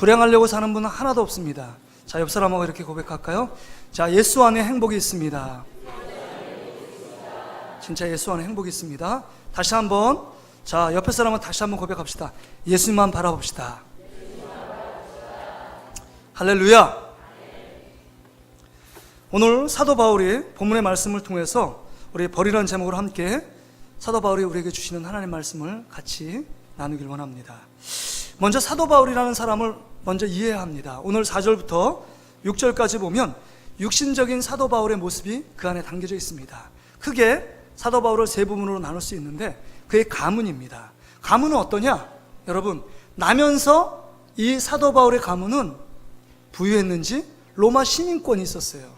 불행하려고 사는 분은 하나도 없습니다. 자, 옆 사람하고 이렇게 고백할까요? 자, 예수 안에 행복이 있습니다. 진짜 예수 안에 행복이 있습니다. 다시 한번, 자, 옆에 사람은 다시 한번 고백합시다. 예수님만 바라봅시다. 할렐루야. 오늘 사도 바울이 본문의 말씀을 통해서 우리 벌이라는 제목으로 함께 사도 바울이 우리에게 주시는 하나님의 말씀을 같이 나누길 원합니다. 먼저 사도 바울이라는 사람을 먼저 이해해야 합니다. 오늘 4절부터 6절까지 보면 육신적인 사도 바울의 모습이 그 안에 담겨져 있습니다. 크게 사도 바울을 세 부분으로 나눌 수 있는데 그의 가문입니다. 가문은 어떠냐? 여러분, 나면서 이 사도 바울의 가문은 부유했는지 로마 시민권이 있었어요.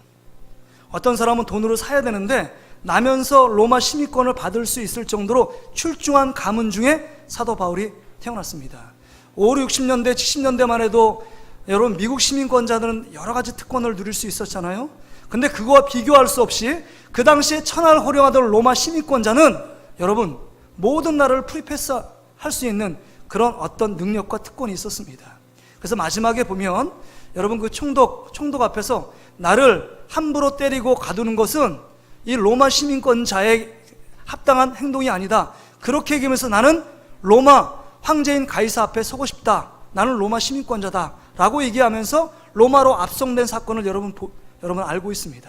어떤 사람은 돈으로 사야 되는데 나면서 로마 시민권을 받을 수 있을 정도로 출중한 가문 중에 사도 바울이 태어났습니다. 5, 60년대, 70년대만 해도 여러분 미국 시민권자들은 여러 가지 특권을 누릴 수 있었잖아요. 근데 그거와 비교할 수 없이 그 당시에 천할호령하던 로마 시민권자는 여러분 모든 나라를 프리패스할 수 있는 그런 어떤 능력과 특권이 있었습니다. 그래서 마지막에 보면 여러분 그 총독 앞에서 나를 함부로 때리고 가두는 것은 이 로마 시민권자의 합당한 행동이 아니다. 그렇게 얘기하면서 나는 로마 황제인 가이사 앞에 서고 싶다. 나는 로마 시민권자다. 라고 얘기하면서 로마로 압송된 사건을 여러분 알고 있습니다.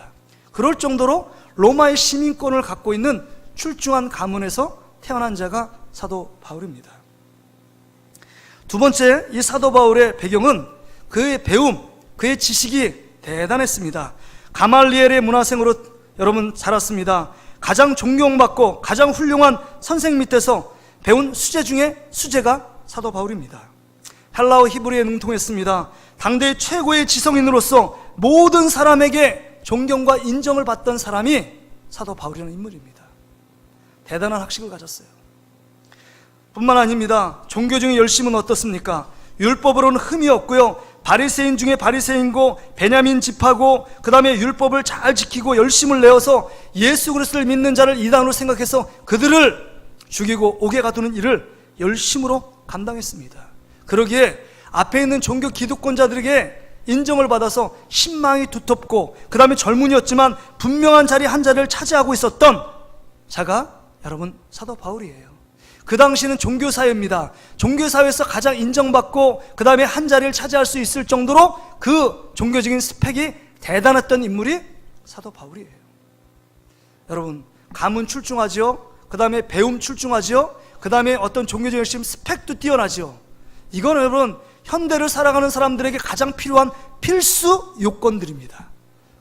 그럴 정도로 로마의 시민권을 갖고 있는 출중한 가문에서 태어난 자가 사도 바울입니다. 두 번째, 이 사도 바울의 배경은 그의 배움, 그의 지식이 대단했습니다. 가말리엘의 문화생으로 여러분 자랐습니다. 가장 존경받고 가장 훌륭한 선생 밑에서 배운 수재 중에 수재가 사도 바울입니다. 헬라어 히브리에 능통했습니다. 당대의 최고의 지성인으로서 모든 사람에게 존경과 인정을 받던 사람이 사도 바울이라는 인물입니다. 대단한 학식을 가졌어요. 뿐만 아닙니다. 종교 중에 열심은 어떻습니까? 율법으로는 흠이 없고요, 바리새인 중에 바리새인고 베냐민 집하고 그 다음에 율법을 잘 지키고 열심을 내어서 예수 그리스도를 믿는 자를 이단으로 생각해서 그들을 죽이고 옥에 가두는 일을 열심으로 감당했습니다. 그러기에 앞에 있는 종교 기득권자들에게 인정을 받아서 신망이 두텁고 그 다음에 젊은이였지만 분명한 자리 한 자리를 차지하고 있었던 자가 여러분 사도 바울이에요. 그 당시는 종교사회입니다. 종교사회에서 가장 인정받고 그 다음에 한 자리를 차지할 수 있을 정도로 그 종교적인 스펙이 대단했던 인물이 사도 바울이에요. 여러분, 가문 출중하지요. 그 다음에 배움 출중하지요. 그 다음에 어떤 종교적 열심 스펙도 뛰어나지요. 이건 여러분 현대를 살아가는 사람들에게 가장 필요한 필수 요건들입니다.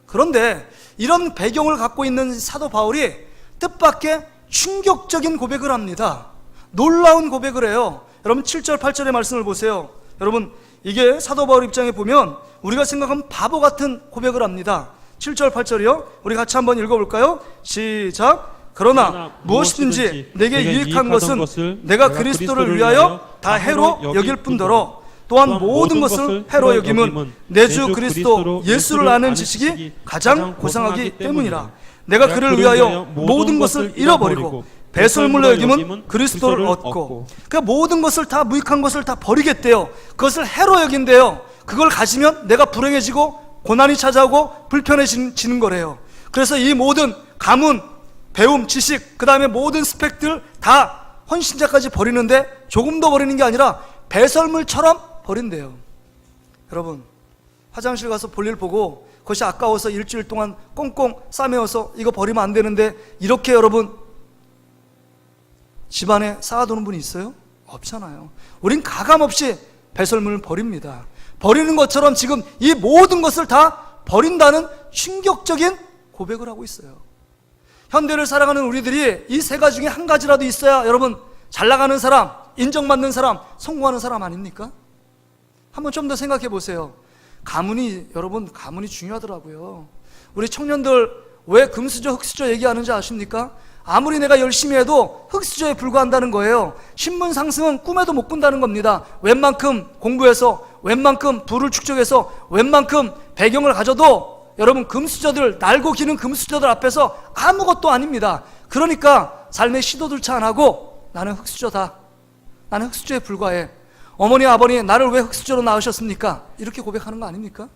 그런데 이런 배경을 갖고 있는 사도 바울이 뜻밖의 충격적인 고백을 합니다. 놀라운 고백을 해요. 여러분 7절 8절의 말씀을 보세요. 여러분 이게 사도 바울 입장에 보면 우리가 생각하면 바보 같은 고백을 합니다. 7절 8절이요. 우리 같이 한번 읽어볼까요? 시작. 그러나 무엇이든지 내게 유익한 것은 내가 그리스도를 위하여 다 해로 여길 뿐더러 또한 모든 것을 해로 여김은 내 주 그리스도 예수를 아는 지식이 가장 고상하기 때문이라. 내가 그를 위하여 모든 것을 잃어버리고 배설물로 여김은 그리스도를 얻고. 그러니까 모든 것을 다 무익한 것을 다 버리겠대요. 그것을 해로 여긴대요. 그걸 가지면 내가 불행해지고 고난이 찾아오고 불편해지는 거래요. 그래서 이 모든 가문, 배움, 지식, 그 다음에 모든 스펙들 다 헌신자까지 버리는데 조금 더 버리는 게 아니라 배설물처럼 버린대요. 여러분 화장실 가서 볼일 보고 그것이 아까워서 일주일 동안 꽁꽁 싸매어서 이거 버리면 안 되는데 이렇게 여러분 집안에 쌓아두는 분이 있어요? 없잖아요. 우린 가감없이 배설물을 버립니다. 버리는 것처럼 지금 이 모든 것을 다 버린다는 충격적인 고백을 하고 있어요. 현대를 살아가는 우리들이 이 세 가지 중에 한 가지라도 있어야 여러분 잘 나가는 사람, 인정받는 사람, 성공하는 사람 아닙니까? 한번 좀 더 생각해 보세요. 여러분 가문이 중요하더라고요. 우리 청년들 왜 금수저 흑수저 얘기하는지 아십니까? 아무리 내가 열심히 해도 흑수저에 불과한다는 거예요. 신분 상승은 꿈에도 못 꾼다는 겁니다. 웬만큼 공부해서, 웬만큼 부를 축적해서, 웬만큼 배경을 가져도 여러분 금수저들, 날고 기는 금수저들 앞에서 아무것도 아닙니다. 그러니까 삶의 시도조차 안 하고 나는 흑수저다, 나는 흑수저에 불과해, 어머니 아버니 나를 왜 흙수저로 낳으셨습니까? 이렇게 고백하는 거 아닙니까?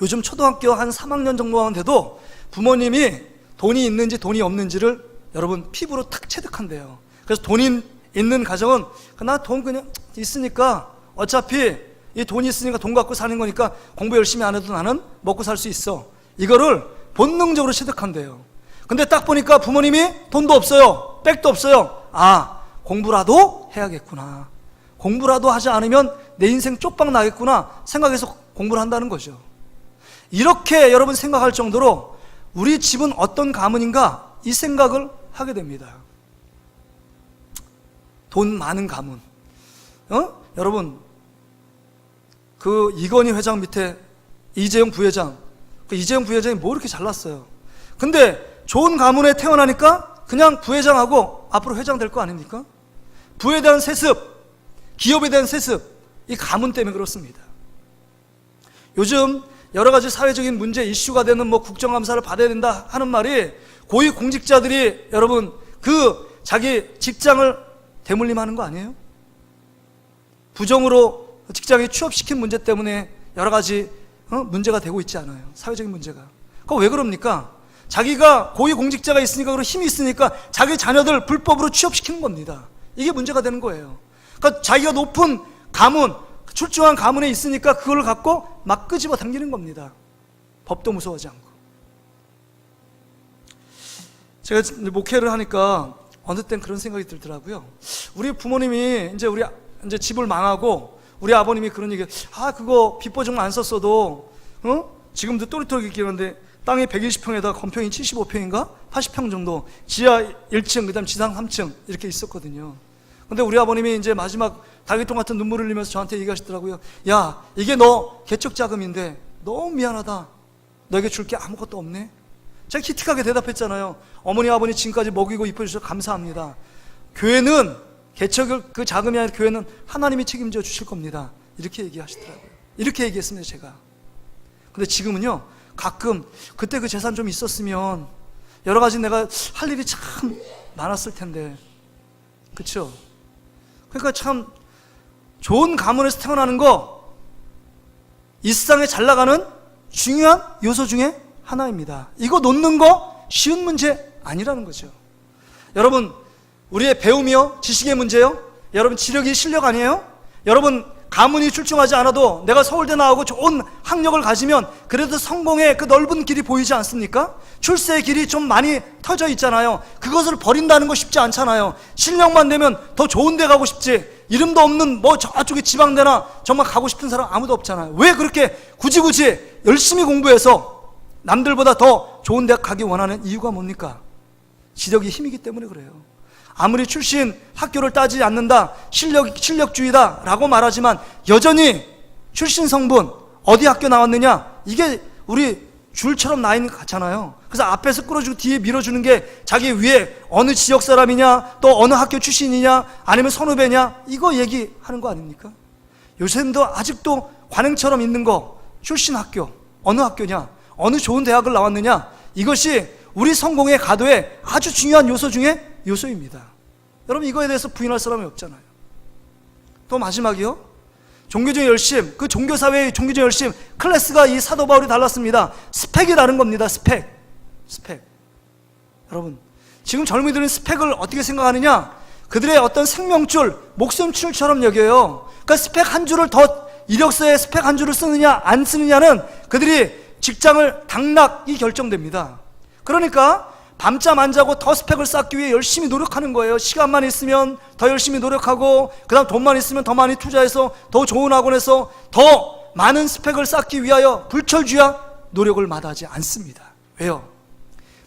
요즘 초등학교 한 3학년 정도만 돼도 부모님이 돈이 있는지 돈이 없는지를 여러분 피부로 탁 체득한대요. 그래서 돈 있는 가정은 나 돈 그냥 있으니까 어차피 이 돈이 있으니까 돈 갖고 사는 거니까 공부 열심히 안 해도 나는 먹고 살 수 있어. 이거를 본능적으로 체득한대요. 근데 딱 보니까 부모님이 돈도 없어요. 백도 없어요. 아, 공부라도 해야겠구나. 공부라도 하지 않으면 내 인생 쪽박 나겠구나 생각해서 공부를 한다는 거죠. 이렇게 여러분 생각할 정도로 우리 집은 어떤 가문인가 이 생각을 하게 됩니다. 돈 많은 가문. 여러분 그 이건희 회장 밑에 이재용 부회장, 그 이재용 부회장이 뭐 이렇게 잘났어요. 근데 좋은 가문에 태어나니까 그냥 부회장하고 앞으로 회장 될 거 아닙니까? 부에 대한 세습, 기업에 대한 세습, 이 가문 때문에 그렇습니다. 요즘 여러 가지 사회적인 문제 이슈가 되는 뭐 국정감사를 받아야 된다 하는 말이 고위공직자들이 여러분 그 자기 직장을 대물림하는 거 아니에요? 부정으로 직장에 취업시킨 문제 때문에 여러 가지 문제가 되고 있지 않아요? 사회적인 문제가. 그거 왜 그럽니까? 자기가 고위공직자가 있으니까, 그리고 힘이 있으니까 자기 자녀들 불법으로 취업시키는 겁니다. 이게 문제가 되는 거예요. 그러니까 자기가 높은 가문, 출중한 가문에 있으니까 그걸 갖고 막 끄집어 당기는 겁니다. 법도 무서워하지 않고. 제가 목회를 하니까 어느 땐 그런 생각이 들더라고요. 우리 부모님이 이제 집을 망하고 우리 아버님이 그런 얘기, 그거 빚보증 안 썼어도 지금도 또리또리 길었는데 땅이 120평에다 건평이 75평인가 80평 정도, 지하 1층 그다음 지상 3층 이렇게 있었거든요. 근데 우리 아버님이 이제 마지막 다리통 같은 눈물을 흘리면서 저한테 얘기하시더라고요. 야, 이게 너 개척 자금인데 너무 미안하다. 너에게 줄 게 아무것도 없네. 제가 기특하게 대답했잖아요. 어머니 아버니 지금까지 먹이고 입혀주셔서 감사합니다. 교회는 개척을 그 자금이 아니라 교회는 하나님이 책임져 주실 겁니다. 이렇게 얘기하시더라고요. 이렇게 얘기했습니다, 제가. 근데 지금은요, 가끔 그때 그 재산 좀 있었으면 여러 가지 내가 할 일이 참 많았을 텐데, 그렇죠? 그러니까 참 좋은 가문에서 태어나는 거 이 세상에 잘 나가는 중요한 요소 중에 하나입니다. 이거 놓는 거 쉬운 문제 아니라는 거죠. 여러분, 우리의 배움이요, 지식의 문제요, 여러분 지력이 실력 아니에요? 여러분 가문이 출중하지 않아도 내가 서울대 나오고 좋은 학력을 가지면 그래도 성공의 그 넓은 길이 보이지 않습니까? 출세의 길이 좀 많이 터져 있잖아요. 그것을 버린다는 거 쉽지 않잖아요. 실력만 되면 더 좋은 데 가고 싶지, 이름도 없는 뭐 저쪽에 지방대나 정말 가고 싶은 사람 아무도 없잖아요. 왜 그렇게 굳이 열심히 공부해서 남들보다 더 좋은 데 가기 원하는 이유가 뭡니까? 지력이 힘이기 때문에 그래요. 아무리 출신 학교를 따지지 않는다, 실력주의다 라고 말하지만 여전히 출신 성분, 어디 학교 나왔느냐, 이게 우리 줄처럼 나 있는 것 같잖아요. 그래서 앞에서 끌어주고 뒤에 밀어주는 게 자기 위에 어느 지역 사람이냐, 또 어느 학교 출신이냐, 아니면 선후배냐, 이거 얘기하는 거 아닙니까? 요새도 아직도 관행처럼 있는 거, 출신 학교, 어느 학교냐, 어느 좋은 대학을 나왔느냐, 이것이 우리 성공의 가도에 아주 중요한 요소 중에 요소입니다. 여러분 이거에 대해서 부인할 사람이 없잖아요. 또 마지막이요, 종교적 열심, 그 종교사회의 종교적 열심, 클래스가 이 사도 바울이 달랐습니다. 스펙이 다른 겁니다. 스펙. 여러분 지금 젊은이들은 스펙을 어떻게 생각하느냐, 그들의 어떤 생명줄, 목숨줄처럼 여겨요. 그러니까 스펙 한 줄을 더, 이력서에 스펙 한 줄을 쓰느냐 안 쓰느냐는 그들이 직장을 당락이 결정됩니다. 그러니까 밤잠 안 자고 더 스펙을 쌓기 위해 열심히 노력하는 거예요. 시간만 있으면 더 열심히 노력하고, 그 다음 돈만 있으면 더 많이 투자해서 더 좋은 학원에서 더 많은 스펙을 쌓기 위하여 불철주야 노력을 마다하지 않습니다. 왜요?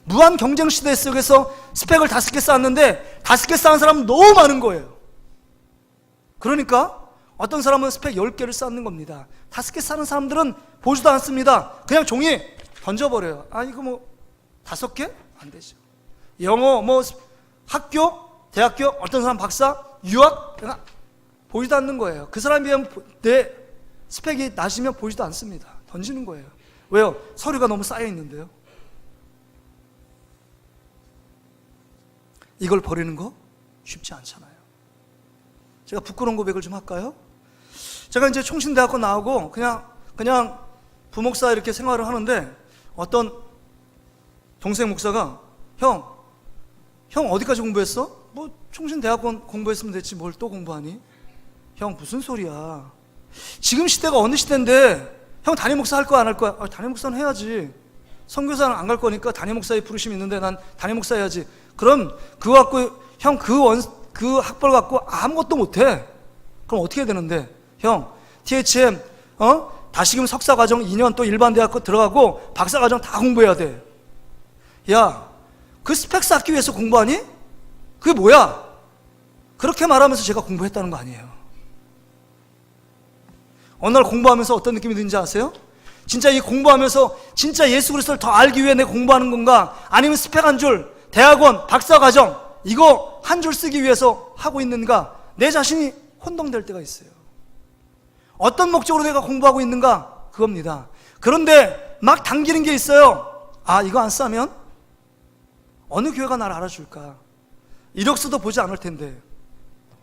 무한 경쟁 시대 속에서 스펙을 5개 쌓았는데 5개 쌓은 사람은 너무 많은 거예요. 그러니까 어떤 사람은 스펙 10개를 쌓는 겁니다. 5개 쌓는 사람들은 보지도 않습니다. 그냥 종이 던져버려요. 이거 뭐 5개? 안 되죠. 영어, 뭐 학교, 대학교, 어떤 사람 박사, 유학, 보이지도 않는 거예요. 그 사람에 비하면 내 스펙이 낮으면 보이지도 않습니다. 던지는 거예요. 왜요? 서류가 너무 쌓여 있는데요. 이걸 버리는 거 쉽지 않잖아요. 제가 부끄러운 고백을 좀 할까요? 제가 이제 총신대학교 나오고 그냥 부목사 이렇게 생활을 하는데 어떤 동생 목사가 형 어디까지 공부했어? 뭐 총신대학원 공부했으면 됐지 뭘 또 공부하니? 형 무슨 소리야. 지금 시대가 어느 시대인데 형 담임 목사 할 거야 안 할 거야? 담임 목사는 해야지. 선교사는 안 갈 거니까 담임 목사의 부르심이 있는데 난 담임 목사 해야지. 그럼 그거 갖고 형 그 학벌 갖고 아무것도 못해. 그럼 어떻게 되는데? 형 THM 다시금 석사과정 2년 또 일반 대학교 들어가고 박사과정 다 공부해야 돼. 야, 그 스펙 쌓기 위해서 공부하니? 그게 뭐야? 그렇게 말하면서 제가 공부했다는 거 아니에요. 어느 날 공부하면서 어떤 느낌이 드는지 아세요? 진짜 이 공부하면서 진짜 예수 그리스도를 더 알기 위해 내가 공부하는 건가? 아니면 스펙 한 줄, 대학원, 박사과정 이거 한 줄 쓰기 위해서 하고 있는가? 내 자신이 혼동될 때가 있어요. 어떤 목적으로 내가 공부하고 있는가? 그겁니다. 그런데 막 당기는 게 있어요. 이거 안 싸면 어느 교회가 나를 알아줄까? 이력서도 보지 않을 텐데.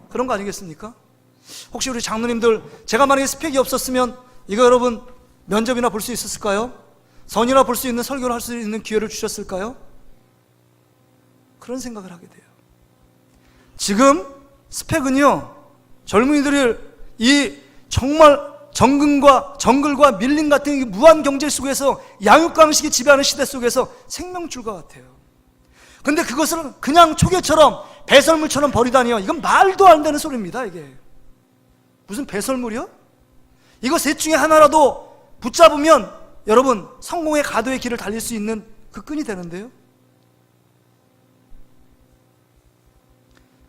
그런 거 아니겠습니까? 혹시 우리 장로님들, 제가 만약에 스펙이 없었으면 이거 여러분 면접이나 볼 수 있었을까요? 선이나 볼 수 있는 설교를 할 수 있는 기회를 주셨을까요? 그런 생각을 하게 돼요. 지금 스펙은요, 젊은이들이 이 정말 정글과 밀림 같은 이 무한 경제 속에서 양육강식이 지배하는 시대 속에서 생명줄과 같아요. 근데 그것을 그냥 초계처럼 배설물처럼 버리다니요, 이건 말도 안 되는 소리입니다. 이게 무슨 배설물이요? 이거 셋 중에 하나라도 붙잡으면 여러분 성공의 가도의 길을 달릴 수 있는 그 끈이 되는데요.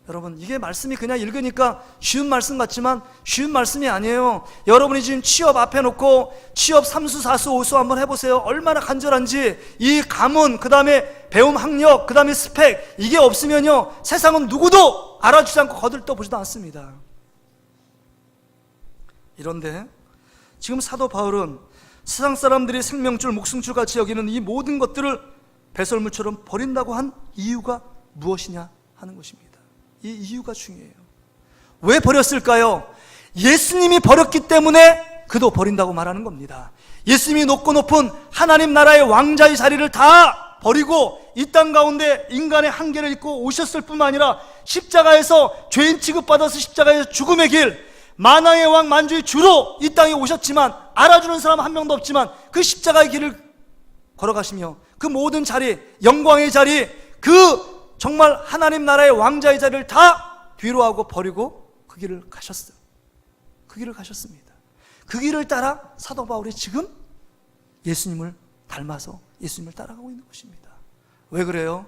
여러분, 이게 말씀이 그냥 읽으니까 쉬운 말씀 같지만 쉬운 말씀이 아니에요. 여러분이 지금 취업 앞에 놓고 취업 3수, 4수, 5수 한번 해보세요. 얼마나 간절한지. 이 가문, 그 다음에 배움 학력, 그 다음에 스펙, 이게 없으면요 세상은 누구도 알아주지 않고 거들떠보지도 않습니다. 이런데 지금 사도 바울은 세상 사람들이 생명줄, 목숨줄 같이 여기는 이 모든 것들을 배설물처럼 버린다고 한 이유가 무엇이냐 하는 것입니다. 이 이유가 중요해요. 왜 버렸을까요? 예수님이 버렸기 때문에 그도 버린다고 말하는 겁니다. 예수님이 높고 높은 하나님 나라의 왕자의 자리를 다 버리고 이 땅 가운데 인간의 한계를 잊고 오셨을 뿐만 아니라 십자가에서 죄인 취급받아서 십자가에서 죽음의 길, 만왕의 왕 만주의 주로 이 땅에 오셨지만 알아주는 사람 한 명도 없지만 그 십자가의 길을 걸어가시며 그 모든 자리, 영광의 자리, 그 정말 하나님 나라의 왕자의 자리를 다 뒤로 하고 버리고 그 길을 가셨어요. 그 길을 가셨습니다. 그 길을 따라 사도 바울이 지금 예수님을 닮아서 예수님을 따라가고 있는 것입니다. 왜 그래요?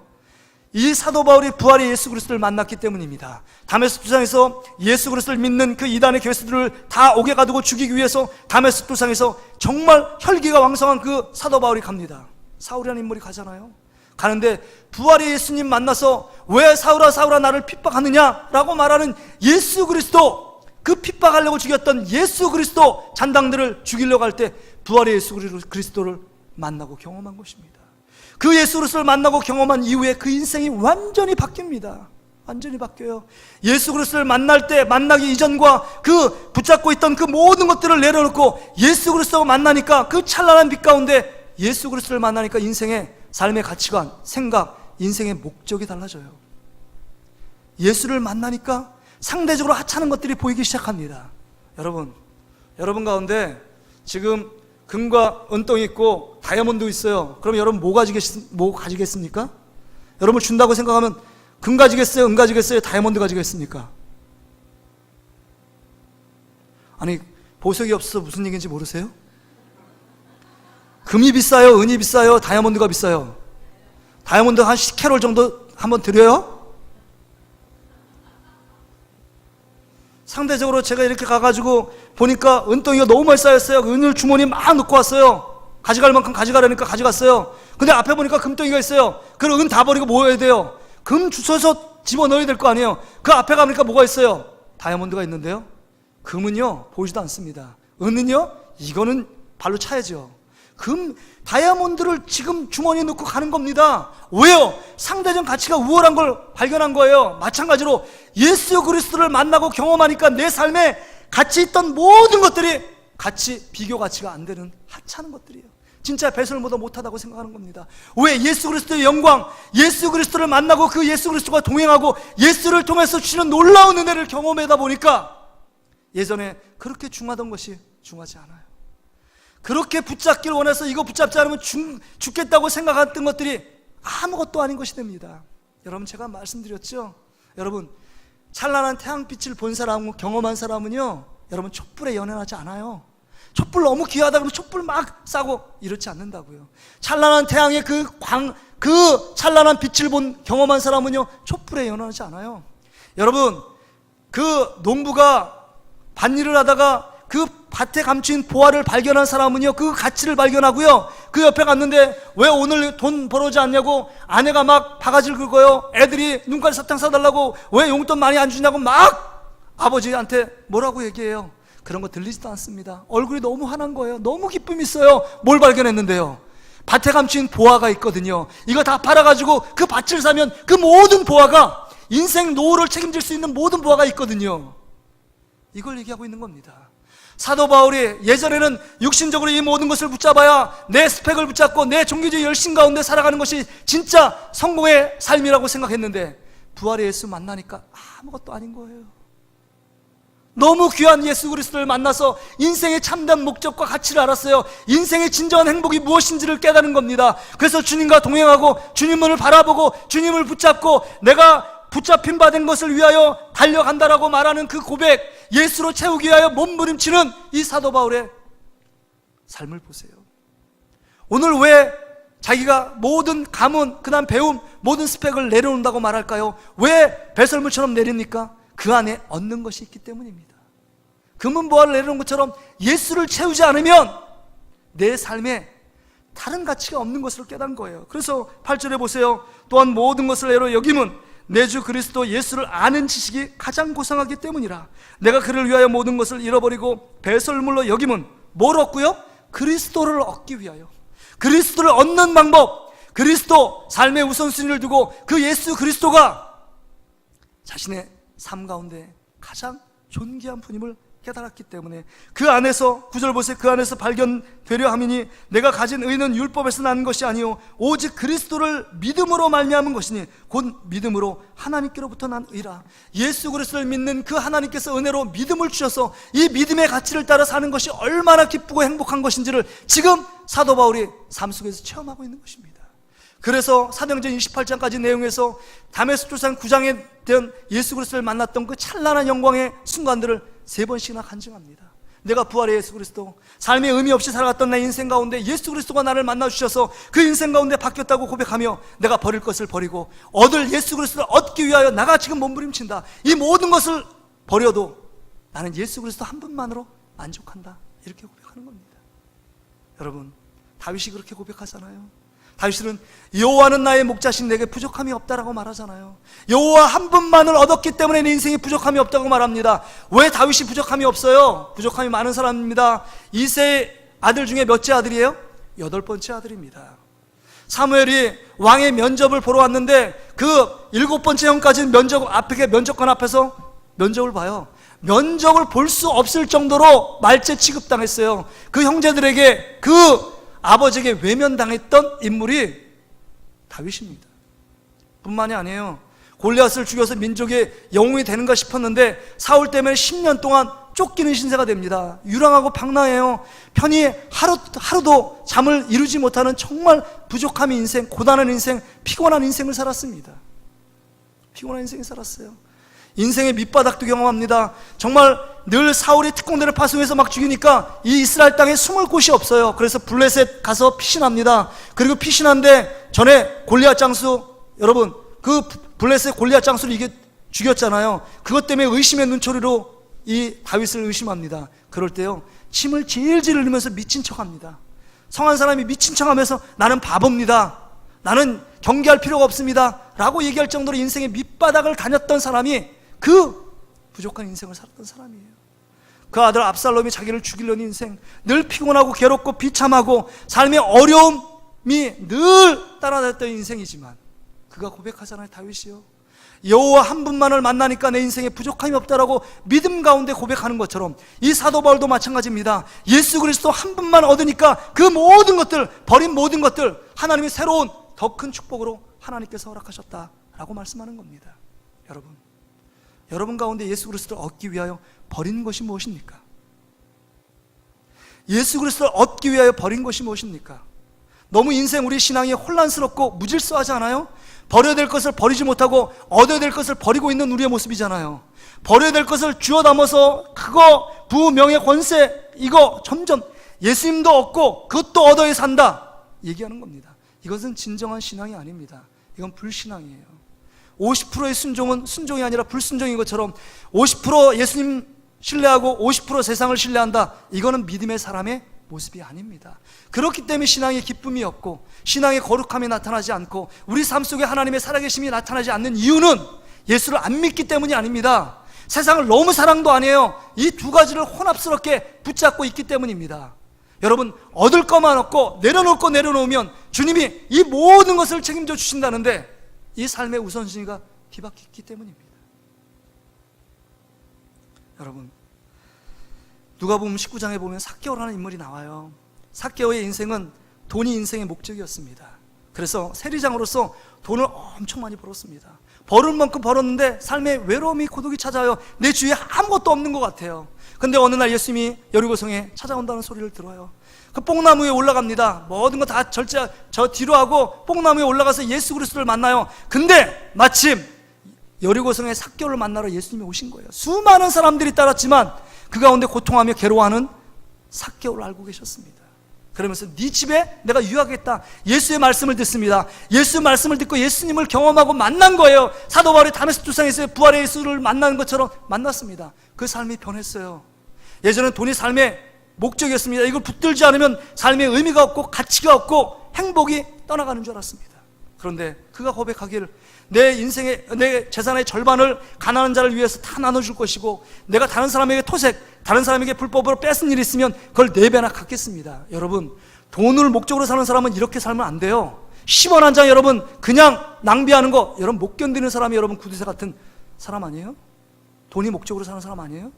이 사도 바울이 부활의 예수 그리스도를 만났기 때문입니다. 다메섹 도상에서 예수 그리스도를 믿는 그 이단의 교수들을 다 옥에 가두고 죽이기 위해서 다메섹 도상에서 정말 혈기가 왕성한 그 사도 바울이 갑니다. 사울이라는 인물이 가잖아요. 가는데 부활의 예수님 만나서 왜 사울아 사울아 나를 핍박하느냐라고 말하는 예수 그리스도, 그 핍박하려고 죽였던 예수 그리스도 잔당들을 죽이려고 할 때 부활의 예수 그리스도를 만나고 경험한 것입니다. 그 예수 그리스도를 만나고 경험한 이후에 그 인생이 완전히 바뀝니다. 완전히 바뀌어요. 예수 그리스도를 만날 때, 만나기 이전과 그 붙잡고 있던 그 모든 것들을 내려놓고 예수 그리스도가 만나니까 그 찬란한 빛 가운데 예수 그리스도를 만나니까 인생의 삶의 가치관, 생각, 인생의 목적이 달라져요. 예수를 만나니까 상대적으로 하찮은 것들이 보이기 시작합니다. 여러분 가운데 지금 금과 은똥이 있고 다이아몬드 있어요. 그럼 여러분 뭐 가지겠습니까? 여러분 준다고 생각하면 금 가지겠어요? 은 가지겠어요? 다이아몬드 가지겠습니까? 아니, 보석이 없어서 무슨 얘기인지 모르세요? 금이 비싸요? 은이 비싸요? 다이아몬드가 비싸요? 다이아몬드 한 10캐롤 정도 한번 드려요? 상대적으로 제가 이렇게 가가지고 보니까 은덩이가 너무 많이 쌓였어요. 은을 주머니에 막 넣고 왔어요. 가져갈 만큼 가져가려니까 가져갔어요. 근데 앞에 보니까 금덩이가 있어요. 그럼 은 다 버리고 뭐 해야 돼요? 금 주워서 집어넣어야 될 거 아니에요. 그 앞에 가보니까 뭐가 있어요? 다이아몬드가 있는데요. 금은요 보이지도 않습니다. 은은요 이거는 발로 차야죠. 다이아몬드를 지금 주머니에 넣고 가는 겁니다. 왜요? 상대적 가치가 우월한 걸 발견한 거예요. 마찬가지로 예수 그리스도를 만나고 경험하니까 내 삶에 같이 있던 모든 것들이 비교 가치가 안 되는 하찮은 것들이에요. 진짜 배설보다 못하다고 생각하는 겁니다. 왜? 예수 그리스도의 영광, 예수 그리스도를 만나고 그 예수 그리스도가 동행하고 예수를 통해서 주시는 놀라운 은혜를 경험하다 보니까 예전에 그렇게 중하던 것이 중하지 않아요. 그렇게 붙잡기를 원해서 이거 붙잡지 않으면 죽겠다고 생각했던 것들이 아무것도 아닌 것이 됩니다. 여러분, 제가 말씀드렸죠? 여러분, 찬란한 태양빛을 본 사람, 경험한 사람은요, 여러분, 촛불에 연연하지 않아요. 촛불 너무 귀하다 그러면 촛불 막 싸고 이렇지 않는다고요. 찬란한 태양의 그 찬란한 빛을 경험한 사람은요, 촛불에 연연하지 않아요. 여러분, 그 농부가 밭일을 하다가 그 밭에 감춘 보화를 발견한 사람은요, 그 가치를 발견하고요, 그 옆에 갔는데 왜 오늘 돈 벌어오지 않냐고 아내가 막 바가지를 긁어요. 애들이 눈깔 사탕 사달라고 왜 용돈 많이 안 주냐고 막 아버지한테 뭐라고 얘기해요. 그런 거 들리지도 않습니다. 얼굴이 너무 환한 거예요. 너무 기쁨이 있어요. 뭘 발견했는데요? 밭에 감춘 보화가 있거든요. 이거 다 팔아가지고 그 밭을 사면 그 모든 보화가, 인생 노후를 책임질 수 있는 모든 보화가 있거든요. 이걸 얘기하고 있는 겁니다. 사도 바울이 예전에는 육신적으로 이 모든 것을 붙잡아야 내 스펙을 붙잡고 내 종교적 열심 가운데 살아가는 것이 진짜 성공의 삶이라고 생각했는데 부활의 예수 만나니까 아무것도 아닌 거예요. 너무 귀한 예수 그리스도를 만나서 인생의 참된 목적과 가치를 알았어요. 인생의 진정한 행복이 무엇인지를 깨달은 겁니다. 그래서 주님과 동행하고 주님을 바라보고 주님을 붙잡고 내가 붙잡힌 바 된 것을 위하여 달려간다라고 말하는 그 고백, 예수로 채우기 위하여 몸부림치는 이 사도 바울의 삶을 보세요. 오늘 왜 자기가 모든 가문, 그 다음 배움, 모든 스펙을 내려놓는다고 말할까요? 왜 배설물처럼 내립니까? 그 안에 얻는 것이 있기 때문입니다. 금은보화를 내려놓은 것처럼 예수를 채우지 않으면 내 삶에 다른 가치가 없는 것을 깨달은 거예요. 그래서 8절에 보세요. 또한 모든 것을 애로 여김은 내 주 그리스도 예수를 아는 지식이 가장 고상하기 때문이라. 내가 그를 위하여 모든 것을 잃어버리고 배설물로 여김은 뭘 얻고요? 그리스도를 얻기 위하여. 그리스도를 얻는 방법, 그리스도, 삶의 우선순위를 두고 그 예수 그리스도가 자신의 삶 가운데 가장 존귀한 분임을 깨달았기 때문에 그 안에서, 9절 보세요. 그 안에서 발견되려 함이니 내가 가진 의는 율법에서 난 것이 아니요 오직 그리스도를 믿음으로 말미암은 것이니 곧 믿음으로 하나님께로부터 난 의라. 예수 그리스도를 믿는 그 하나님께서 은혜로 믿음을 주셔서 이 믿음의 가치를 따라 사는 것이 얼마나 기쁘고 행복한 것인지를 지금 사도 바울이 삶 속에서 체험하고 있는 것입니다. 그래서 사도행전 28장까지 내용에서 다메섹 조상 9장에 대한 예수 그리스도를 만났던 그 찬란한 영광의 순간들을 3번씩이나 간증합니다. 내가 부활의 예수 그리스도, 삶의 의미 없이 살아갔던 내 인생 가운데 예수 그리스도가 나를 만나주셔서 그 인생 가운데 바뀌었다고 고백하며 내가 버릴 것을 버리고 얻을 예수 그리스도를 얻기 위하여 나가 지금 몸부림친다. 이 모든 것을 버려도 나는 예수 그리스도 한 분만으로 만족한다. 이렇게 고백하는 겁니다. 여러분, 다윗이 그렇게 고백하잖아요. 다윗은 여호와는 나의 목자신 내게 부족함이 없다라고 말하잖아요. 여호와 한 분만을 얻었기 때문에 내 인생에 부족함이 없다고 말합니다. 왜 다윗이 부족함이 없어요? 부족함이 많은 사람입니다. 이새의 아들 중에 몇째 아들이에요? 8번째 아들입니다. 사무엘이 왕의 면접을 보러 왔는데 그 7번째 형까지는 면접관 앞에서 면접을 봐요. 면접을 볼 수 없을 정도로 말째 취급당했어요. 그 형제들에게, 그 아버지에게 외면당했던 인물이 다윗입니다. 뿐만이 아니에요. 골리앗을 죽여서 민족의 영웅이 되는가 싶었는데 사울 때문에 10년 동안 쫓기는 신세가 됩니다. 유랑하고 방랑해요. 편히 하루도 잠을 이루지 못하는 정말 부족함의 인생, 고단한 인생, 피곤한 인생을 살았습니다. 피곤한 인생을 살았어요. 인생의 밑바닥도 경험합니다. 정말 늘 사울이 특공대를 파송해서 막 죽이니까 이 이스라엘 땅에 숨을 곳이 없어요. 그래서 블레셋 가서 피신합니다. 그리고 피신한데 전에 골리앗 장수, 여러분 그 블레셋 골리앗 장수를 죽였잖아요. 그것 때문에 의심의 눈초리로 이 다윗을 의심합니다. 그럴 때요, 침을 질질 흘리면서 미친 척합니다. 성한 사람이 미친 척하면서 나는 바보입니다, 나는 경계할 필요가 없습니다 라고 얘기할 정도로 인생의 밑바닥을 다녔던 사람이 그 부족한 인생을 살았던 사람이에요. 그 아들 압살롬이 자기를 죽이려는 인생, 늘 피곤하고 괴롭고 비참하고 삶의 어려움이 늘 따라다녔던 인생이지만 그가 고백하잖아요. 다윗이요, 여호와 한 분만을 만나니까 내 인생에 부족함이 없다라고 믿음 가운데 고백하는 것처럼 이 사도 바울도 마찬가지입니다. 예수 그리스도 한 분만 얻으니까 그 모든 것들, 버린 모든 것들 하나님의 새로운 더 큰 축복으로 하나님께서 허락하셨다라고 말씀하는 겁니다. 여러분 가운데 예수 그리스도를 얻기 위하여 버린 것이 무엇입니까? 예수 그리스도를 얻기 위하여 버린 것이 무엇입니까? 너무 인생, 우리 신앙이 혼란스럽고 무질서하지 않아요? 버려야 될 것을 버리지 못하고 얻어야 될 것을 버리고 있는 우리의 모습이잖아요. 버려야 될 것을 쥐어 담아서 그거 부, 명예, 권세 이거 점점 예수님도 얻고 그것도 얻어야 산다 얘기하는 겁니다. 이것은 진정한 신앙이 아닙니다. 이건 불신앙이에요. 50%의 순종은 순종이 아니라 불순종인 것처럼 50% 예수님 신뢰하고 50% 세상을 신뢰한다, 이거는 믿음의 사람의 모습이 아닙니다. 그렇기 때문에 신앙의 기쁨이 없고 신앙의 거룩함이 나타나지 않고 우리 삶 속에 하나님의 살아계심이 나타나지 않는 이유는 예수를 안 믿기 때문이 아닙니다. 세상을 너무 사랑도 아니에요. 이 두 가지를 혼합스럽게 붙잡고 있기 때문입니다. 여러분, 얻을 것만 얻고 내려놓을 거 내려놓으면 주님이 이 모든 것을 책임져 주신다는데 이 삶의 우선순위가 뒤바뀌기 때문입니다. 여러분, 누가복음 19장에 보면 삭개오라는 인물이 나와요. 삭개오의 인생은 돈이 인생의 목적이었습니다. 그래서 세리장으로서 돈을 엄청 많이 벌었습니다. 벌을 만큼 벌었는데 삶에 외로움이, 고독이 찾아요. 내 주위에 아무것도 없는 것 같아요. 근데 어느 날 예수님이 여리고성에 찾아온다는 소리를 들어요. 그 뽕나무 위에 올라갑니다. 모든 거 다 저 뒤로 하고 뽕나무 위에 올라가서 예수 그리스도를 만나요. 근데 마침 여리고성에 삭개오를 만나러 예수님이 오신 거예요. 수많은 사람들이 따랐지만 그 가운데 고통하며 괴로워하는 삭개오를 알고 계셨습니다. 그러면서 네 집에 내가 유하겠다. 예수의 말씀을 듣습니다. 예수의 말씀을 듣고 예수님을 경험하고 만난 거예요. 사도 바울이 다메섹 두상에서 부활의 예수를 만나는 것처럼 만났습니다. 그 삶이 변했어요. 예전엔 돈이 삶의 목적이었습니다. 이걸 붙들지 않으면 삶의 의미가 없고 가치가 없고 행복이 떠나가는 줄 알았습니다. 그런데 그가 고백하기를 내 인생의, 내 재산의 절반을 가난한 자를 위해서 다 나눠줄 것이고 내가 다른 사람에게 토색, 다른 사람에게 불법으로 뺏은 일이 있으면 그걸 4배나 갚겠습니다. 여러분, 돈을 목적으로 사는 사람은 이렇게 살면 안 돼요. 10원 한 장 여러분 그냥 낭비하는 거, 여러분 못 견디는 사람이 여러분 구두쇠 같은 사람 아니에요? 돈이 목적으로 사는 사람 아니에요?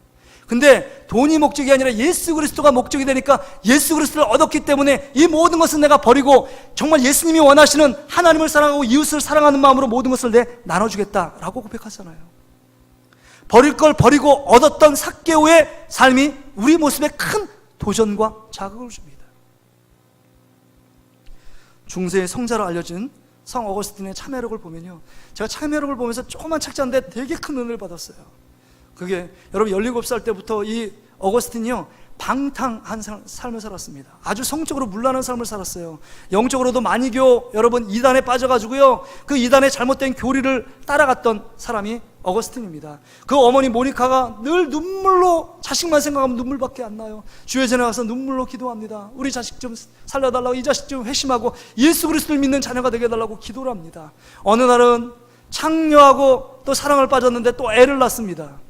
근데 돈이 목적이 아니라 예수 그리스도가 목적이 되니까 예수 그리스도를 얻었기 때문에 이 모든 것은 내가 버리고 정말 예수님이 원하시는 하나님을 사랑하고 이웃을 사랑하는 마음으로 모든 것을 나눠주겠다라고 고백하잖아요. 버릴 걸 버리고 얻었던 삭개오의 삶이 우리 모습에 큰 도전과 자극을 줍니다. 중세의 성자로 알려진 성 어거스틴의 참회록을 보면요, 제가 참회록을 보면서 조그만 책자인데 되게 큰 은혜를 받았어요. 그게 여러분 17살 때부터 이 어거스틴이요 방탕한 삶을 살았습니다. 아주 성적으로 문란한 삶을 살았어요. 영적으로도 만이교 여러분 이단에 빠져가지고요 그 이단의 잘못된 교리를 따라갔던 사람이 어거스틴입니다. 그 어머니 모니카가 늘 눈물로, 자식만 생각하면 눈물밖에 안 나요. 주회전에 가서 눈물로 기도합니다. 우리 자식 좀 살려달라고, 이 자식 좀 회심하고 예수 그리스도를 믿는 자녀가 되게 해달라고 기도를 합니다. 어느 날은 창녀하고 또 사랑을 빠졌는데 또 애를 낳습니다.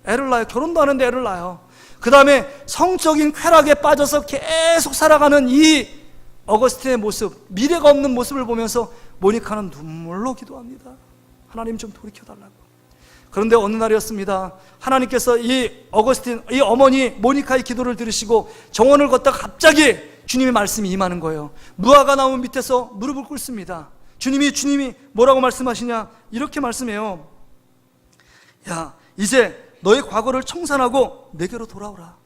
애를 낳아요. 결혼도 하는데 애를 낳아요. 그 다음에 성적인 쾌락에 빠져서 계속 살아가는 이 어거스틴의 모습, 미래가 없는 모습을 보면서 모니카는 눈물로 기도합니다. 하나님 좀 돌이켜달라고. 그런데 어느 날이었습니다. 하나님께서 이 어거스틴, 이 어머니 모니카의 기도를 들으시고 정원을 걷다가 갑자기 주님의 말씀이 임하는 거예요. 무화과 나무 밑에서 무릎을 꿇습니다. 주님이 뭐라고 말씀하시냐, 이렇게 말씀해요. 야, 이제 너의 과거를 청산하고 내게로 돌아오라.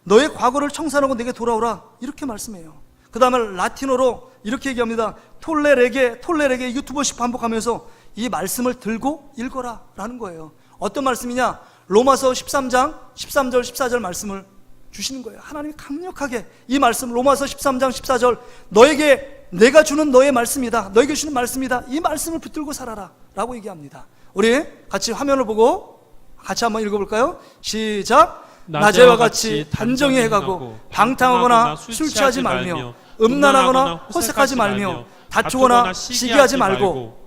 너의 과거를 청산하고 내게 돌아오라. 이렇게 말씀해요. 그 다음에 라틴어로 이렇게 얘기합니다. 톨레레게 유튜버식 반복하면서 이 말씀을 들고 읽어라 라는 거예요. 어떤 말씀이냐, 로마서 13장 13절 14절 말씀을 주시는 거예요. 하나님이 강력하게 이 말씀, 로마서 13장 14절, 너에게 내가 주는 너의 말씀이다, 너에게 주는 말씀이다, 이 말씀을 붙들고 살아라 라고 얘기합니다. 우리 같이 화면을 보고 같이 한번 읽어볼까요? 시작. 낮에와 같이 단정히 행하고 방탕하거나 술 취하지 말며 음란하거나 호색하지 말며 다투거나 시기하지 말고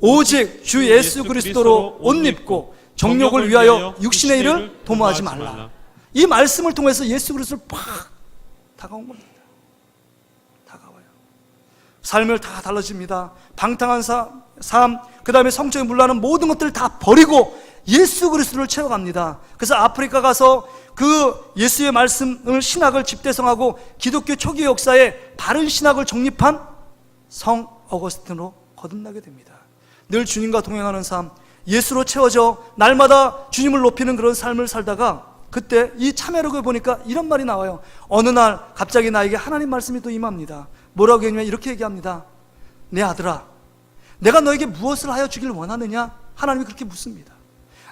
오직 주 예수 그리스도로 옷 입고 정욕을 위하여 육신의 일을 도모하지 말라. 이 말씀을 통해서 예수 그리스도를 팍 다가온 겁니다. 다가와요. 삶을 다 달라집니다. 방탕한 삶, 그 다음에 성적인 물러나는 모든 것들을 다 버리고 예수 그리스도를 채워갑니다. 그래서 아프리카 가서 그 예수의 말씀을, 신학을 집대성하고 기독교 초기 역사에 바른 신학을 정립한 성 어거스틴으로 거듭나게 됩니다. 늘 주님과 동행하는 삶, 예수로 채워져 날마다 주님을 높이는 그런 삶을 살다가 그때 이 참회록을 보니까 이런 말이 나와요. 어느 날 갑자기 나에게 하나님 말씀이 또 임합니다. 뭐라고 했냐면 이렇게 얘기합니다. 내 아들아, 내가 너에게 무엇을 하여 주길 원하느냐? 하나님이 그렇게 묻습니다.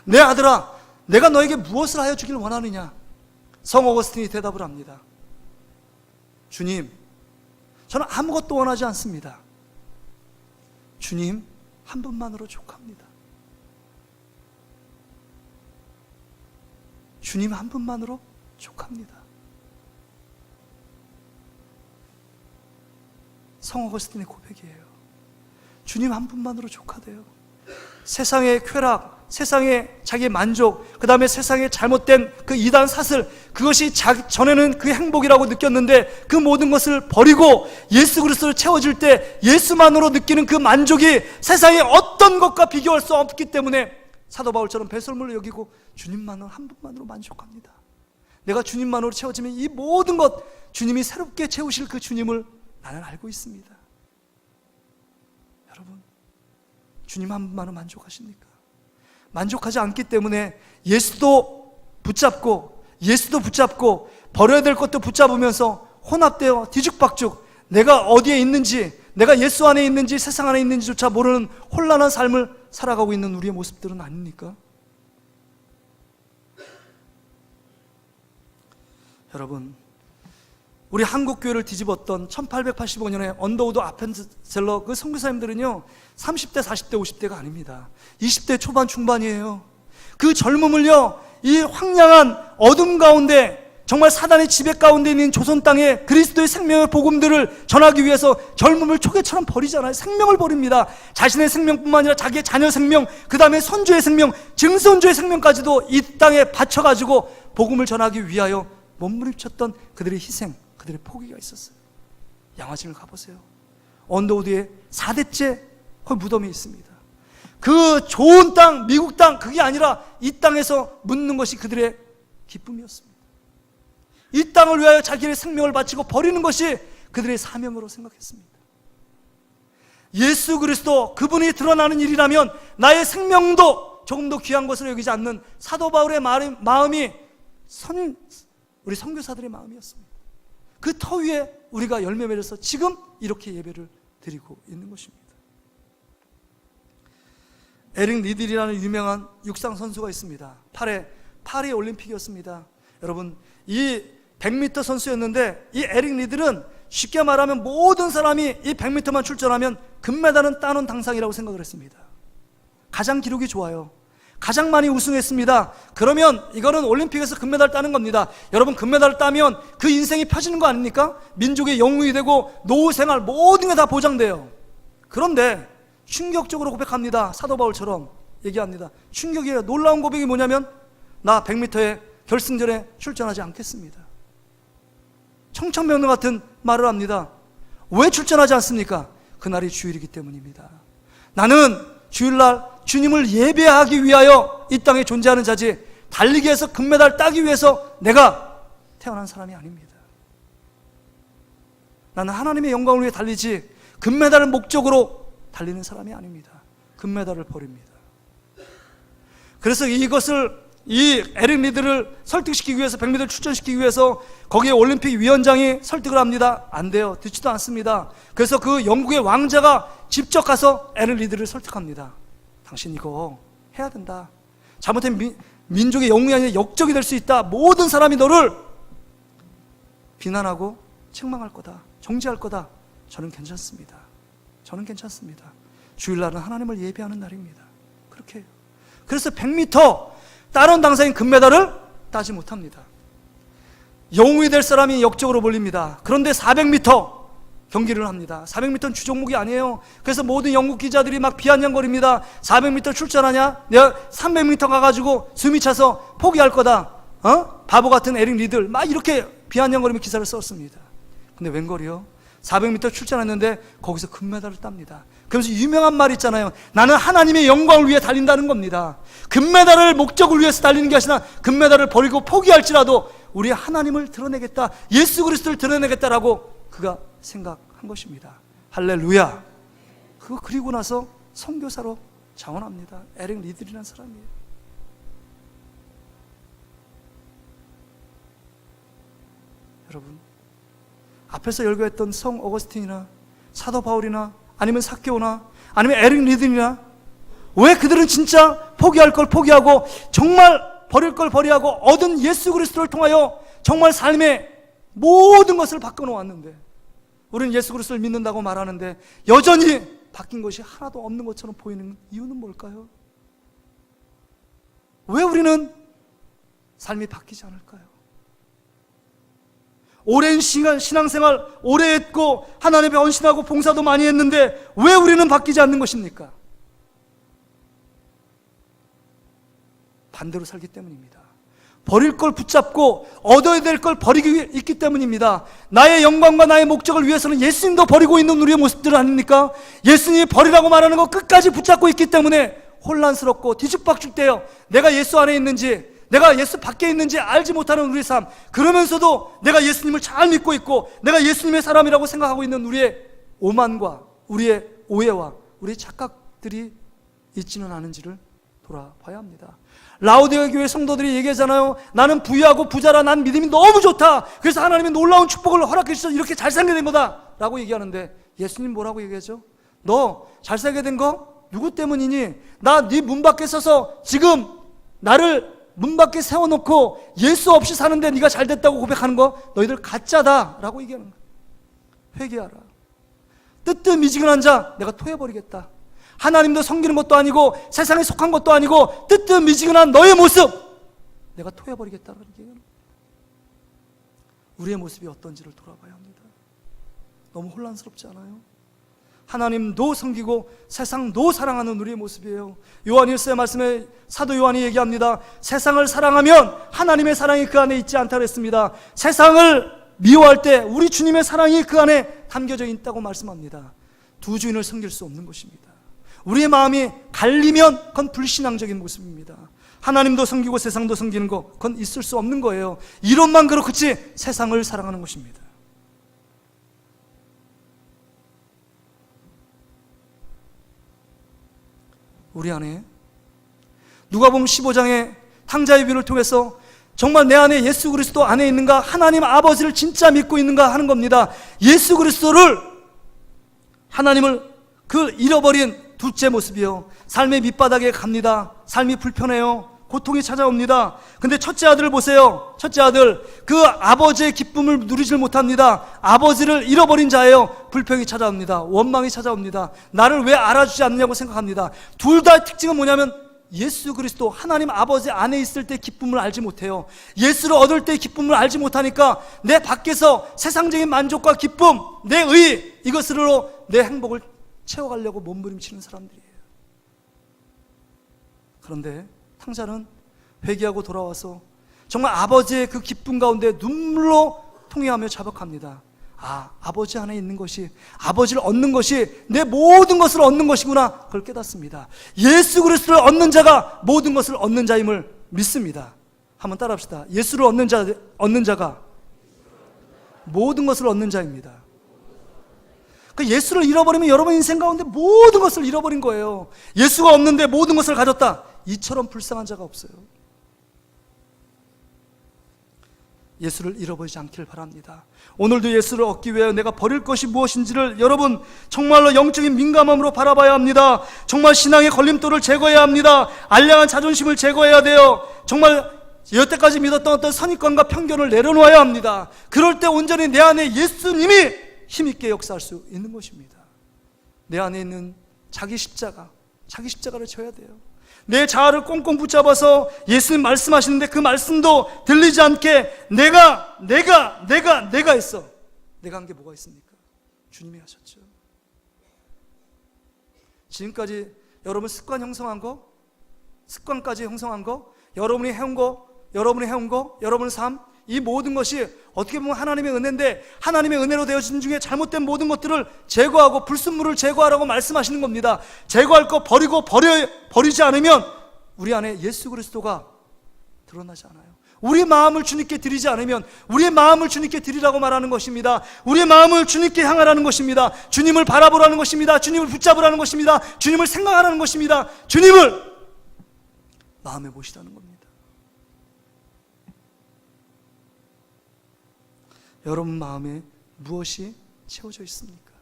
내 아들아, 내가 너에게 무엇을 하여 주길 원하느냐? 성 어거스틴이 대답을 합니다. 주님, 저는 아무것도 원하지 않습니다. 주님 한 분만으로 족합니다. 주님 한 분만으로 족합니다. 성 어거스틴의 고백이에요. 주님 한 분만으로 족하대요. 세상의 쾌락, 세상의 자기의 만족, 그 다음에 세상의 잘못된 그 이단 사슬, 그것이 전에는 그 행복이라고 느꼈는데 그 모든 것을 버리고 예수 그리스도를 채워질 때 예수만으로 느끼는 그 만족이 세상의 어떤 것과 비교할 수 없기 때문에 사도 바울처럼 배설물로 여기고 주님만으로, 한 분만으로 만족합니다. 내가 주님만으로 채워지면 이 모든 것, 주님이 새롭게 채우실 그 주님을 나는 알고 있습니다. 여러분, 주님 한 분만으로 만족하십니까? 만족하지 않기 때문에 예수도 붙잡고 버려야 될 것도 붙잡으면서 혼합되어 뒤죽박죽, 내가 어디에 있는지, 내가 예수 안에 있는지 세상 안에 있는지조차 모르는 혼란한 삶을 살아가고 있는 우리의 모습들은 아닙니까? 여러분, 우리 한국 교회를 뒤집었던 1885년에 언더우드 아펜젤러 그 선교사님들은요 30대, 40대, 50대가 아닙니다. 20대 초반 중반이에요. 그 젊음을요 이 황량한 어둠 가운데, 정말 사단의 지배 가운데 있는 조선 땅에 그리스도의 생명의 복음들을 전하기 위해서 젊음을 초계처럼 버리잖아요. 생명을 버립니다. 자신의 생명뿐만 아니라 자기의 자녀 생명, 그 다음에 손주의 생명, 증손주의 생명까지도 이 땅에 바쳐가지고 복음을 전하기 위하여 몸부림쳤던 그들의 희생, 그들의 포기가 있었어요. 양화진을 가보세요. 언더우드에 4대째 거기 무덤이 있습니다. 그 좋은 땅, 미국 땅, 그게 아니라 이 땅에서 묻는 것이 그들의 기쁨이었습니다. 이 땅을 위하여 자기의 생명을 바치고 버리는 것이 그들의 사명으로 생각했습니다. 예수 그리스도, 그분이 드러나는 일이라면 나의 생명도 조금 더 귀한 것으로 여기지 않는 사도 바울의 마음이 우리 선교사들의 마음이었습니다. 그 터 위에 우리가 열매 맺어서 지금 이렇게 예배를 드리고 있는 것입니다. 에릭 리들이라는 유명한 육상 선수가 있습니다. 파리 올림픽이었습니다. 여러분, 이 100m 선수였는데 이 에릭 리들은 쉽게 말하면 모든 사람이 이 100m만 출전하면 금메달은 따놓은 당상이라고 생각을 했습니다. 가장 기록이 좋아요. 가장 많이 우승했습니다. 그러면 이거는 올림픽에서 금메달 따는 겁니다. 여러분, 금메달을 따면 그 인생이 펴지는 거 아닙니까? 민족의 영웅이 되고 노후 생활 모든 게 다 보장돼요. 그런데 충격적으로 고백합니다. 사도 바울처럼 얘기합니다. 충격이에요. 놀라운 고백이 뭐냐면 나 100m의 결승전에 출전하지 않겠습니다. 청천벽력 같은 말을 합니다. 왜 출전하지 않습니까? 그날이 주일이기 때문입니다. 나는 주일날 주님을 예배하기 위하여 이 땅에 존재하는 자지, 달리기 위해서 금메달 따기 위해서 내가 태어난 사람이 아닙니다. 나는 하나님의 영광을 위해 달리지 금메달을 목적으로 달리는 사람이 아닙니다. 금메달을 버립니다. 그래서 이것을, 이 에릭 리드를 설득시키기 위해서, 100m를 출전시키기 위해서 거기에 올림픽 위원장이 설득을 합니다. 안 돼요. 듣지도 않습니다. 그래서 그 영국의 왕자가 직접 가서 에릭 리드를 설득합니다. 당신 이거 해야 된다. 잘못하면 민족의 영웅이 아니라 역적이 될 수 있다. 모든 사람이 너를 비난하고 책망할 거다. 정죄할 거다. 저는 괜찮습니다. 저는 괜찮습니다. 주일날은 하나님을 예배하는 날입니다. 그렇게 해요. 그래서 100m 따놓은 당사인 금메달을 따지 못합니다. 영웅이 될 사람이 역적으로 몰립니다. 그런데 400m 경기를 합니다. 400m는 주종목이 아니에요. 그래서 모든 영국 기자들이 막 비아냥거립니다. 400m 출전하냐? 내가 300m 가가지고 숨이 차서 포기할 거다. 바보 같은 에릭 리들 막 이렇게 비아냥거리며 기사를 썼습니다. 근데 웬걸이요? 400m 출전했는데 거기서 금메달을 땁니다. 그러면서 유명한 말이 있잖아요. 나는 하나님의 영광을 위해 달린다는 겁니다. 금메달을 목적을 위해서 달리는 게 아니라 금메달을 버리고 포기할지라도 우리 하나님을 드러내겠다, 예수 그리스도를 드러내겠다라고 그가 생각한 것입니다. 할렐루야. 그리고 나서 선교사로 자원합니다. 에릭 리들이라는 사람이에요. 여러분, 앞에서 열거했던 성 어거스틴이나 사도 바울이나 아니면 삭개오나 아니면 에릭 리든이나 왜 그들은 진짜 포기할 걸 포기하고 정말 버릴 걸 버리하고 얻은 예수 그리스도를 통하여 정말 삶의 모든 것을 바꿔놓았는데, 우리는 예수 그리스도를 믿는다고 말하는데 여전히 바뀐 것이 하나도 없는 것처럼 보이는 이유는 뭘까요? 왜 우리는 삶이 바뀌지 않을까요? 오랜 시간 신앙생활 오래 했고 하나님 앞에 헌신하고 봉사도 많이 했는데 왜 우리는 바뀌지 않는 것입니까? 반대로 살기 때문입니다. 버릴 걸 붙잡고 얻어야 될 걸 버리기 있기 때문입니다. 나의 영광과 나의 목적을 위해서는 예수님도 버리고 있는 우리의 모습들 아닙니까? 예수님이 버리라고 말하는 거 끝까지 붙잡고 있기 때문에 혼란스럽고 뒤죽박죽돼요. 내가 예수 안에 있는지 내가 예수 밖에 있는지 알지 못하는 우리의 삶, 그러면서도 내가 예수님을 잘 믿고 있고 내가 예수님의 사람이라고 생각하고 있는 우리의 오만과 우리의 오해와 우리의 착각들이 있지는 않은지를 돌아봐야 합니다. 라오디게 교회 성도들이 얘기하잖아요. 나는 부유하고 부자라, 난 믿음이 너무 좋다, 그래서 하나님이 놀라운 축복을 허락해 주셔서 이렇게 잘 살게 된 거다 라고 얘기하는데, 예수님 뭐라고 얘기하죠? 너 잘 살게 된 거 누구 때문이니? 나 네 문 밖에 서서 지금 나를 문 밖에 세워놓고 예수 없이 사는데 네가 잘 됐다고 고백하는 거 너희들 가짜다 라고 얘기하는 거야. 회개하라. 뜨뜻미지근한 자 내가 토해버리겠다. 하나님도 섬기는 것도 아니고 세상에 속한 것도 아니고 뜨뜻미지근한 너의 모습 내가 토해버리겠다라는 얘기하는 거야. 우리의 모습이 어떤지를 돌아봐야 합니다. 너무 혼란스럽지 않아요? 하나님도 섬기고 세상도 사랑하는 우리의 모습이에요. 요한일서의 말씀에 사도 요한이 얘기합니다. 세상을 사랑하면 하나님의 사랑이 그 안에 있지 않다고 했습니다. 세상을 미워할 때 우리 주님의 사랑이 그 안에 담겨져 있다고 말씀합니다. 두 주인을 섬길 수 없는 것입니다. 우리의 마음이 갈리면 그건 불신앙적인 모습입니다. 하나님도 섬기고 세상도 섬기는 거, 그건 있을 수 없는 거예요. 이론만 그렇지 세상을 사랑하는 것입니다. 우리 안에 누가복음 15장의 탕자의 비유를 통해서 정말 내 안에 예수 그리스도 안에 있는가, 하나님 아버지를 진짜 믿고 있는가 하는 겁니다. 예수 그리스도를, 하나님을 그 잃어버린 둘째 모습이요, 삶의 밑바닥에 갑니다. 삶이 불편해요. 고통이 찾아옵니다. 근데 첫째 아들을 보세요. 첫째 아들, 그 아버지의 기쁨을 누리질 못합니다. 아버지를 잃어버린 자예요. 불평이 찾아옵니다. 원망이 찾아옵니다. 나를 왜 알아주지 않느냐고 생각합니다. 둘 다 특징은 뭐냐면 예수 그리스도 하나님 아버지 안에 있을 때 기쁨을 알지 못해요. 예수를 얻을 때 기쁨을 알지 못하니까 내 밖에서 세상적인 만족과 기쁨, 내 의, 이것으로 내 행복을 채워가려고 몸부림치는 사람들이에요. 그런데 탕자는 회개하고 돌아와서 정말 아버지의 그 기쁨 가운데 눈물로 통회하며 자박합니다. 아, 아버지 안에 있는 것이, 아버지를 얻는 것이 내 모든 것을 얻는 것이구나, 그걸 깨닫습니다. 예수 그리스도를 얻는 자가 모든 것을 얻는 자임을 믿습니다. 한번 따라합시다. 예수를 얻는 자가 모든 것을 얻는 자입니다. 그 예수를 잃어버리면 여러분 인생 가운데 모든 것을 잃어버린 거예요. 예수가 없는데 모든 것을 가졌다, 이처럼 불쌍한 자가 없어요. 예수를 잃어버리지 않기를 바랍니다. 오늘도 예수를 얻기 위해 내가 버릴 것이 무엇인지를 여러분 정말로 영적인 민감함으로 바라봐야 합니다. 정말 신앙의 걸림돌을 제거해야 합니다. 알량한 자존심을 제거해야 돼요. 정말 여태까지 믿었던 어떤 선입관과 편견을 내려놓아야 합니다. 그럴 때 온전히 내 안에 예수님이 힘있게 역사할 수 있는 것입니다. 내 안에 있는 자기 십자가를 져야 돼요. 내 자아를 꽁꽁 붙잡아서 예수님 말씀하시는데 그 말씀도 들리지 않게 내가 했어. 내가 한 게 뭐가 있습니까? 주님이 하셨죠. 지금까지 여러분 습관까지 형성한 거, 여러분이 해온 거 여러분이 해온 거, 여러분의 삶, 이 모든 것이 어떻게 보면 하나님의 은혜인데 하나님의 은혜로 되어진 중에 잘못된 모든 것들을 제거하고 불순물을 제거하라고 말씀하시는 겁니다. 제거할 거 버리지 않으면 우리 안에 예수 그리스도가 드러나지 않아요. 우리의 마음을 주님께 드리지 않으면 우리의 마음을 주님께 드리라고 말하는 것입니다. 우리의 마음을 주님께 향하라는 것입니다. 주님을 바라보라는 것입니다. 주님을 붙잡으라는 것입니다. 주님을 생각하라는 것입니다. 주님을 마음에 모시라는 겁니다. 여러분 마음에 무엇이 채워져 있습니까?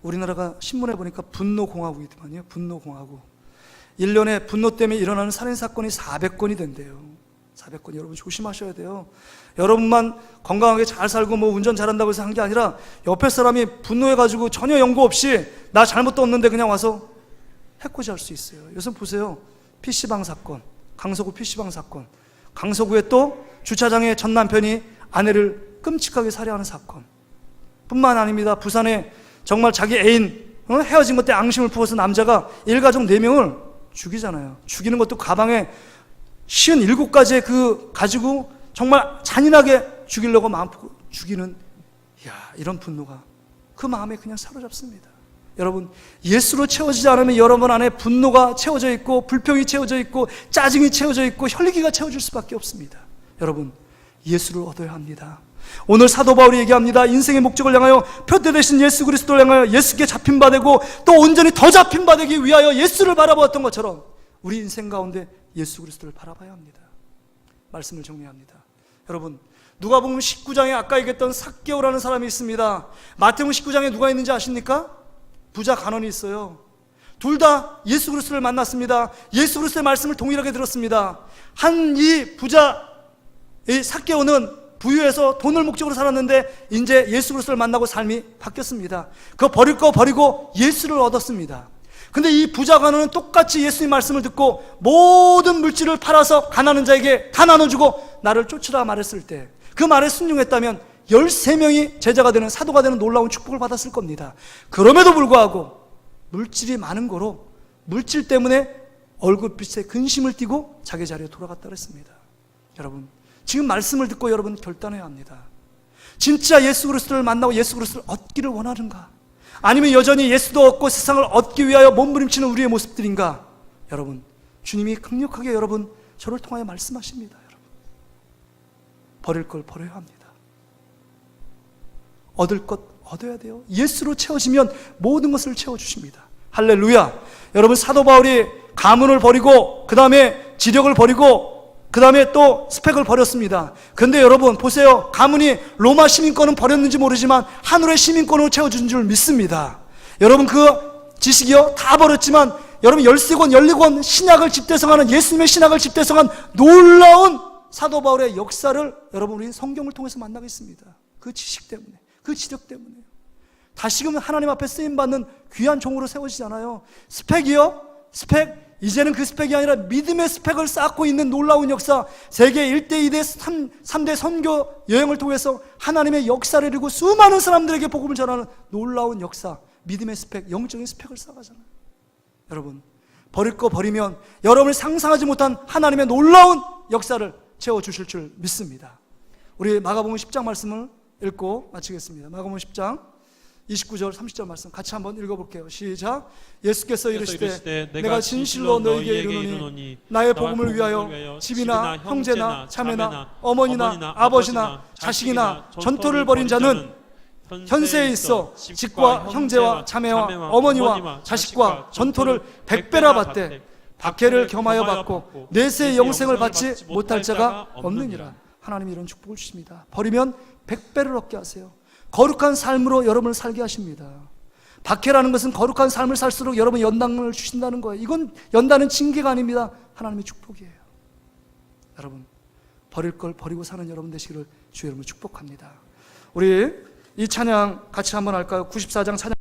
우리나라가 신문에 보니까 분노공화국이더만요. 분노공화국. 1년에 분노 때문에 일어나는 살인사건이 400건이 된대요. 400건. 여러분 조심하셔야 돼요. 여러분만 건강하게 잘 살고 뭐 운전 잘한다고 해서 한 게 아니라 옆에 사람이 분노해가지고 전혀 연고 없이 나 잘못도 없는데 그냥 와서 해코지 할 수 있어요. 요즘 보세요. PC방 사건, 강서구 PC방 사건, 강서구에 또 주차장에 전 남편이 아내를 끔찍하게 살해하는 사건 뿐만 아닙니다. 부산에 정말 자기 애인 헤어진 것 때문에 앙심을 부어서 남자가 일가족 4명을 죽이잖아요. 죽이는 것도 가방에 57가지의 그 가지고 정말 잔인하게 죽이려고 마음 품고 죽이는, 이런 분노가 그 마음에 그냥 사로잡습니다. 여러분, 예수로 채워지지 않으면 여러분 안에 분노가 채워져 있고 불평이 채워져 있고 짜증이 채워져 있고 혈기가 채워질 수밖에 없습니다. 여러분, 예수를 얻어야 합니다. 오늘 사도 바울이 얘기합니다. 인생의 목적을 향하여 표대 되신 예수 그리스도를 향하여 예수께 잡힌 바 되고 또 온전히 더 잡힌 바 되기 위하여 예수를 바라보았던 것처럼 우리 인생 가운데 예수 그리스도를 바라봐야 합니다. 말씀을 정리합니다. 여러분, 누가복음 19장에 아까 얘기했던 삭개오라는 사람이 있습니다. 마태복음 19장에 누가 있는지 아십니까? 부자 간원이 있어요. 둘 다 예수 그리스도를 만났습니다. 예수 그리스도의 말씀을 동일하게 들었습니다. 이 부자 이 삭개오는 부유해서 돈을 목적으로 살았는데 이제 예수 그리스도를 만나고 삶이 바뀌었습니다. 그거 버릴 거 버리고 예수를 얻었습니다. 근데 이 부자 간원은 똑같이 예수의 말씀을 듣고 모든 물질을 팔아서 가난한 자에게 다 나눠주고 나를 쫓으라 말했을 때 그 말에 순종했다면 13명이 제자가 되는, 사도가 되는 놀라운 축복을 받았을 겁니다. 그럼에도 불구하고 물질이 많은 거로 물질 때문에 얼굴빛에 근심을 띠고 자기 자리에 돌아갔다 그랬습니다. 여러분, 지금 말씀을 듣고 여러분 결단해야 합니다. 진짜 예수 그리스도를 만나고 예수 그리스도를 얻기를 원하는가? 아니면 여전히 예수도 얻고 세상을 얻기 위하여 몸부림치는 우리의 모습들인가? 여러분, 주님이 강력하게 여러분 저를 통하여 말씀하십니다. 여러분, 버릴 걸 버려야 합니다. 얻을 것 얻어야 돼요. 예수로 채워지면 모든 것을 채워주십니다. 할렐루야. 여러분, 사도 바울이 가문을 버리고 그 다음에 지력을 버리고 그 다음에 또 스펙을 버렸습니다. 그런데 여러분 보세요. 가문이 로마 시민권은 버렸는지 모르지만 하늘의 시민권으로 채워준 줄 믿습니다. 여러분, 그 지식이요 다 버렸지만 여러분 13권 14권 신약을 집대성하는, 예수님의 신약을 집대성한 놀라운 사도 바울의 역사를 여러분 우리는 성경을 통해서 만나고 있습니다. 그 지식 때문에, 그 지력 때문에 다시금 하나님 앞에 쓰임받는 귀한 종으로 세워지잖아요. 스펙이요? 스펙, 이제는 그 스펙이 아니라 믿음의 스펙을 쌓고 있는 놀라운 역사, 세계 1대 2대 3대 선교 여행을 통해서 하나님의 역사를 이루고 수많은 사람들에게 복음을 전하는 놀라운 역사, 믿음의 스펙, 영적인 스펙을 쌓아가잖아요. 여러분, 버릴 거 버리면 여러분이 상상하지 못한 하나님의 놀라운 역사를 채워주실 줄 믿습니다. 우리 마가복음 10장 말씀을 읽고 마치겠습니다. 마가복음 10장 29절 30절 말씀 같이 한번 읽어볼게요. 시작. 예수께서 이르시되 내가 진실로 너희에게 이르노니 나의 복음을 위하여 집이나 형제나 자매나 어머니나 아버지나 자식이나 전토를 벌인 자는 현세에 있어 집과 형제와 자매와 어머니와 자식과 전토를 100배나 받되 박해를 겸하여 받고 내세의 영생을 받지 못할 자가 없느니라. 하나님이 이런 축복을 주십니다. 버리면 100배를 얻게 하세요. 거룩한 삶으로 여러분을 살게 하십니다. 박해라는 것은 거룩한 삶을 살수록 여러분 연단을 주신다는 거예요. 이건 연단은 징계가 아닙니다. 하나님의 축복이에요. 여러분, 버릴 걸 버리고 사는 여러분 되시기를 주의 이름으로 축복합니다. 우리 이 찬양 같이 한번 할까요? 94장 찬양.